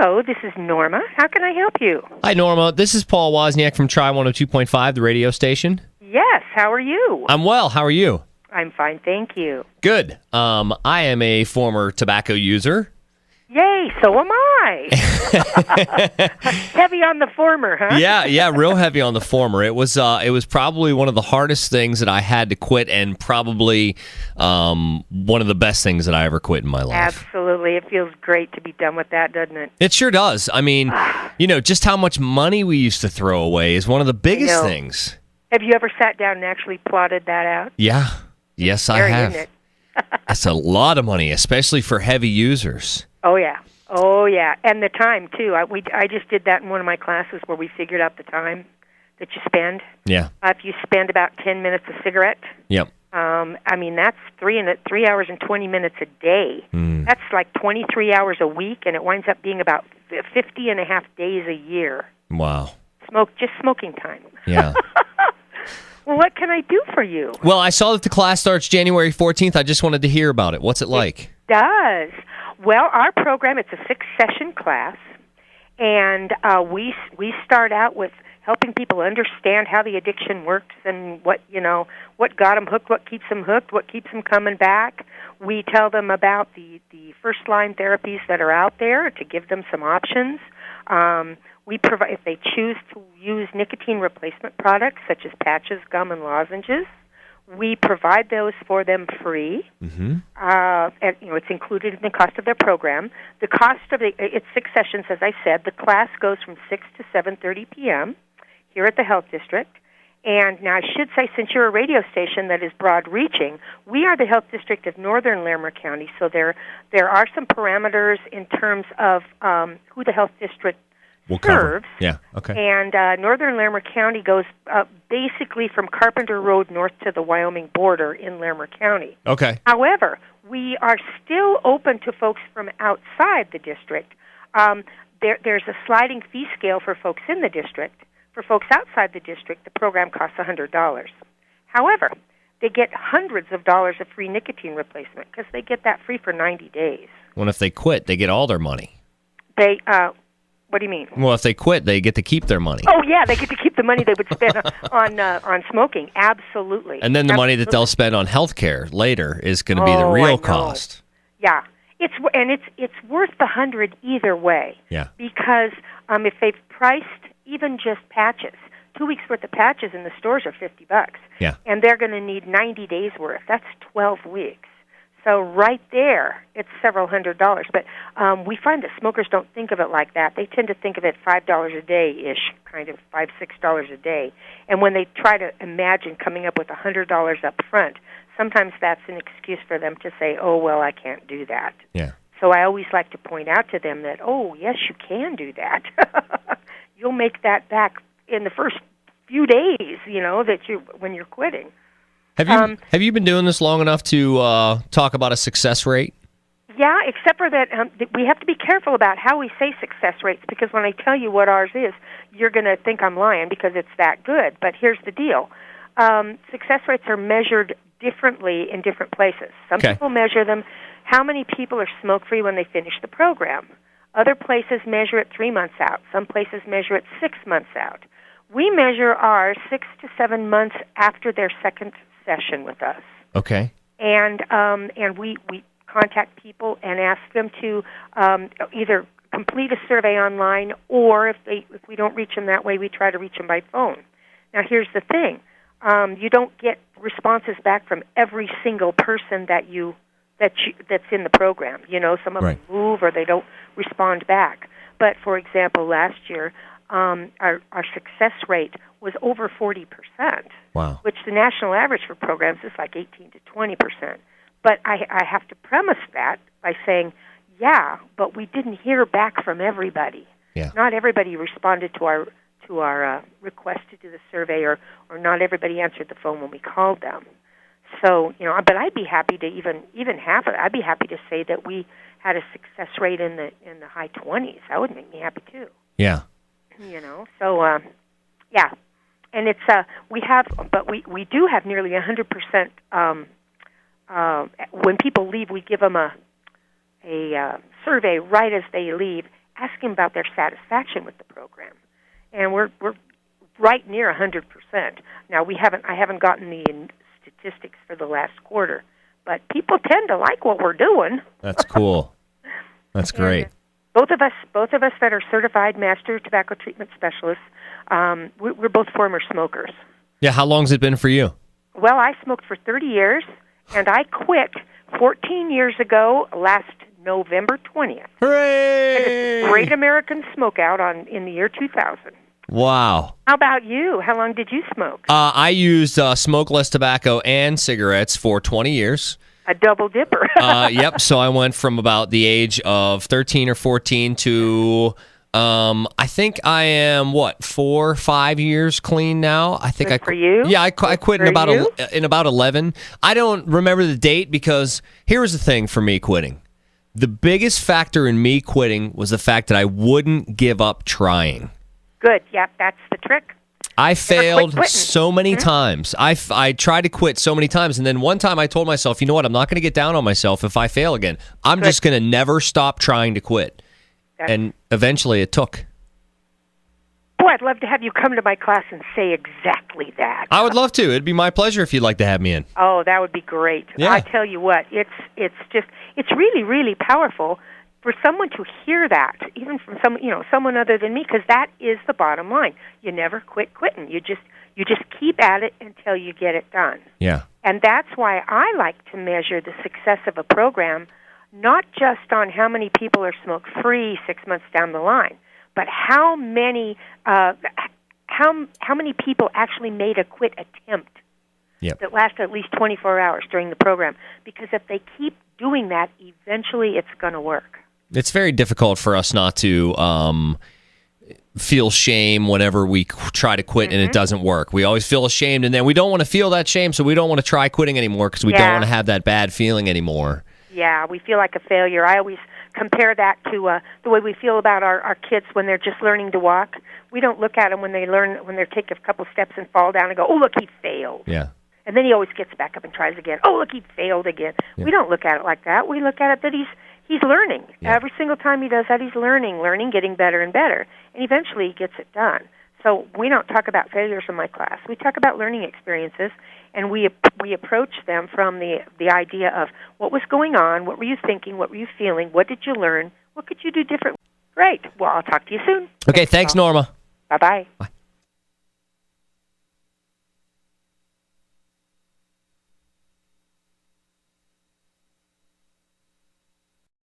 Hello, this is Norma. How can I help you? Hi, Norma. This is Paul Wozniak from Tri 102.5, the radio station. Yes, how are you? I'm well. How are you? I'm fine, thank you. Good. I am a former tobacco user. Yay, so am I. Heavy on the former, huh? Yeah, real heavy on the former. It was probably one of the hardest things that I had to quit, and probably one of the best things that I ever quit in my life. Absolutely. It feels great to be done with that, doesn't it? It sure does. I mean, just how much money we used to throw away is one of the biggest things. Have you ever sat down and actually plotted that out? Yeah. Yes, I have. Isn't it? That's a lot of money, especially for heavy users. Oh, yeah. And the time, too. I just did that in one of my classes where we figured out the time that you spend. Yeah. If you spend about 10 minutes a cigarette, yep. That's 3 hours and 20 minutes a day. That's like 23 hours a week, and it winds up being about 50 and a half days a year. Wow. Just smoking time. Yeah. Well, what can I do for you? Well, I saw that the class starts January 14th. I just wanted to hear about it. What's it like? It does. Well, our program, it's a 6-session class, and we start out with helping people understand how the addiction works and what got them hooked, what keeps them hooked, what keeps them coming back. We tell them about the first-line therapies that are out there to give them some options. We provide, if they choose to use nicotine replacement products such as patches, gum, and lozenges, we provide those for them free. Mm-hmm. And, it's included in the cost of their program. The cost of it's 6 sessions, as I said. The class goes from 6 to 7:30 p.m. here at the Health District. And now I should say, since you're a radio station that is broad-reaching, we are the Health District of Northern Larimer County, so there are some parameters in terms of who the Health District serves. Yeah, okay. And Northern Larimer County goes basically from Carpenter Road north to the Wyoming border in Larimer County. Okay. However, we are still open to folks from outside the district. There's a sliding fee scale for folks in the district. For folks outside the district, the program costs $100. However, they get hundreds of dollars of free nicotine replacement because they get that free for 90 days. Well, if they quit, they get all their money. What do you mean? Well, if they quit, they get to keep their money. Oh, yeah, they get to keep the money they would spend on smoking. Absolutely. And then the money that they'll spend on health care later is going to be the real cost. Yeah. It's worth the $100 either way. Yeah. Because if they've priced even just patches, 2 weeks worth of patches in the stores are $50. Yeah. And they're going to need 90 days worth. That's 12 weeks. So right there, it's several $100s. But we find that smokers don't think of it like that. They tend to think of it $5 a day-ish, kind of $5, $6 a day. And when they try to imagine coming up with $100 up front, sometimes that's an excuse for them to say, oh, well, I can't do that. Yeah. So I always like to point out to them that, oh, yes, you can do that. You'll make that back in the first few days, when you're quitting. Have you been doing this long enough to talk about a success rate? Yeah, except for that we have to be careful about how we say success rates, because when I tell you what ours is, you're going to think I'm lying because it's that good. But here's the deal. Success rates are measured differently in different places. Some people measure them, how many people are smoke-free when they finish the program. Other places measure it 3 months out. Some places measure it 6 months out. We measure ours 6 to 7 months after their second session with us. Okay. And we contact people and ask them to either complete a survey online, or if we don't reach them that way, we try to reach them by phone. Now, here's the thing: you don't get responses back from every single person that's in the program. Some of them move or they don't respond back. But for example, last year, our success rate was over 40%. Wow. Which the national average for programs is like 18 to 20%. But I have to premise that by saying, yeah, but we didn't hear back from everybody. Yeah. Not everybody responded to our request to do the survey, or not everybody answered the phone when we called them. So, but I'd be happy to even half of it. I'd be happy to say that we had a success rate in the high 20s. That would make me happy too. Yeah. So yeah. And it's we do have nearly 100%. When people leave, we give them a survey right as they leave, asking about their satisfaction with the program. And we're right near 100%. Now, I haven't gotten the statistics for the last quarter, but people tend to like what we're doing. That's cool. That's great. Both of us that are certified master tobacco treatment specialists, we're both former smokers. Yeah, how long's it been for you? Well, I smoked for 30 years, and I quit 14 years ago, last November 20th. Hooray! And it's Great American Smokeout in the year 2000. Wow. How about you? How long did you smoke? I used smokeless tobacco and cigarettes for 20 years. A double dipper. Yep. So I went from about the age of 13 or 14 to, I think I am, 4 or 5 years clean now. I think Good for you. Yeah, I quit in about 11. I don't remember the date because here was the thing for me quitting. The biggest factor in me quitting was the fact that I wouldn't give up trying. Good. Yep, that's the trick. I failed so many times. I tried to quit so many times, and then one time I told myself, you know what, I'm not going to get down on myself if I fail again. I'm just going to never stop trying to quit. And eventually it took. Boy, I'd love to have you come to my class and say exactly that. I would love to. It'd be my pleasure if you'd like to have me in. Oh, that would be great. Yeah. I tell you what, it's really, really powerful for someone to hear that, even from someone other than me, because that is the bottom line. You never quit quitting. You just keep at it until you get it done. Yeah. And that's why I like to measure the success of a program, not just on how many people are smoke-free 6 months down the line, but how many people actually made a quit attempt that lasted at least 24 hours during the program. Because if they keep doing that, eventually it's going to work. It's very difficult for us not to feel shame whenever we try to quit and it doesn't work. We always feel ashamed, and then we don't want to feel that shame, so we don't want to try quitting anymore because we don't want to have that bad feeling anymore. Yeah, we feel like a failure. I always compare that to the way we feel about our kids when they're just learning to walk. We don't look at them when they take a couple steps and fall down and go, oh, look, he failed. Yeah. And then he always gets back up and tries again. Oh, look, he failed again. Yeah. We don't look at it like that. We look at it that he's learning. Yeah. Every single time he does that, he's learning, getting better and better. And eventually he gets it done. So we don't talk about failures in my class. We talk about learning experiences, and we approach them from the idea of what was going on, what were you thinking, what were you feeling, what did you learn, what could you do differently. Great. Well, I'll talk to you soon. Okay, thanks Norma. Bye-bye. Bye.